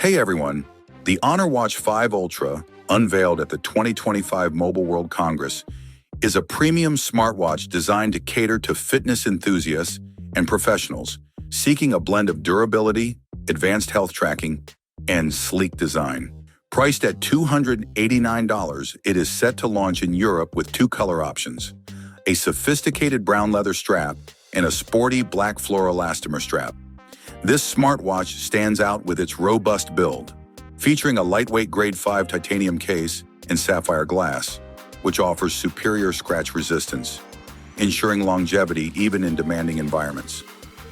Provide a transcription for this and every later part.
Hey everyone, the Honor Watch 5 Ultra, unveiled at the 2025 Mobile World Congress, is a premium smartwatch designed to cater to fitness enthusiasts and professionals seeking a blend of durability, advanced health tracking, and sleek design. Priced at $289, it is set to launch in Europe with two color options: a sophisticated brown leather strap and a sporty black fluoroelastomer strap. This smartwatch stands out with its robust build, featuring a lightweight Grade 5 titanium case and sapphire glass, which offers superior scratch resistance, ensuring longevity even in demanding environments.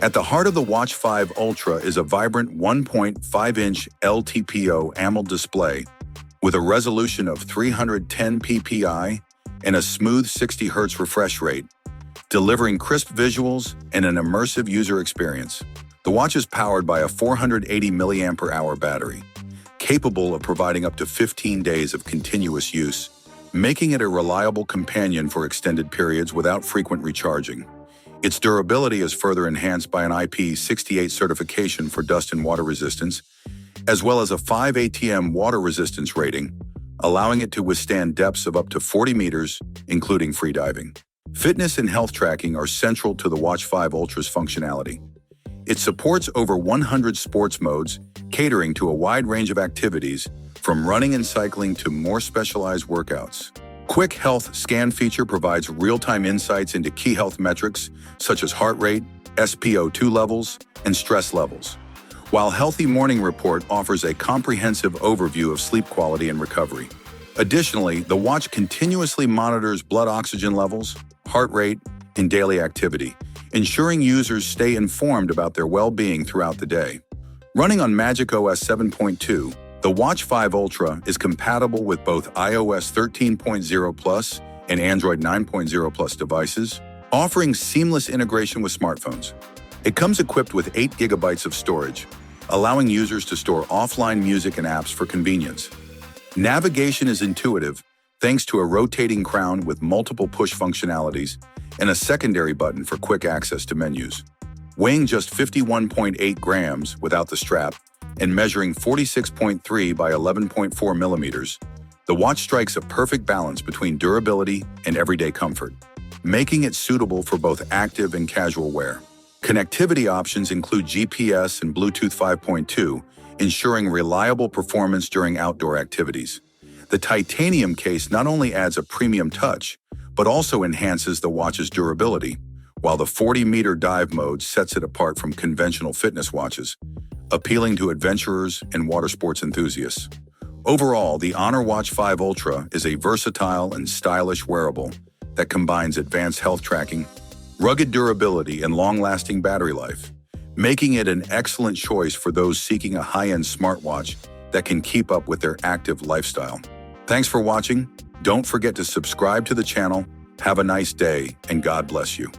At the heart of the Watch 5 Ultra is a vibrant 1.5-inch LTPO AMOLED display with a resolution of 310 ppi and a smooth 60 Hz refresh rate, delivering crisp visuals and an immersive user experience. The watch is powered by a 480 mAh battery, capable of providing up to 15 days of continuous use, making it a reliable companion for extended periods without frequent recharging. Its durability is further enhanced by an IP68 certification for dust and water resistance, as well as a 5 ATM water resistance rating, allowing it to withstand depths of up to 40 meters, including free diving. Fitness and health tracking are central to the Watch 5 Ultra's functionality. It supports over 100 sports modes, catering to a wide range of activities, from running and cycling to more specialized workouts. Quick Health Scan feature provides real-time insights into key health metrics such as heart rate, SpO2 levels, and stress levels, while Healthy Morning Report offers a comprehensive overview of sleep quality and recovery. Additionally, the watch continuously monitors blood oxygen levels, heart rate, and daily activity, ensuring users stay informed about their well-being throughout the day. Running on macOS 7.2, the Watch 5 Ultra is compatible with both iOS 13.0 Plus and Android 9.0 Plus devices, offering seamless integration with smartphones. It comes equipped with 8 GB of storage, allowing users to store offline music and apps for convenience. Navigation is intuitive thanks to a rotating crown with multiple push functionalities and a secondary button for quick access to menus. Weighing just 51.8 grams without the strap and measuring 46.3 by 11.4 millimeters, the watch strikes a perfect balance between durability and everyday comfort, making it suitable for both active and casual wear. Connectivity options include GPS and Bluetooth 5.2, ensuring reliable performance during outdoor activities. The titanium case not only adds a premium touch, but also enhances the watch's durability, while the 40-meter dive mode sets it apart from conventional fitness watches, appealing to adventurers and water sports enthusiasts. Overall, the Honor Watch 5 Ultra is a versatile and stylish wearable that combines advanced health tracking, rugged durability, and long-lasting battery life, making it an excellent choice for those seeking a high-end smartwatch that can keep up with their active lifestyle. Thanks for watching. Don't forget to subscribe to the channel. Have a nice day, and God bless you.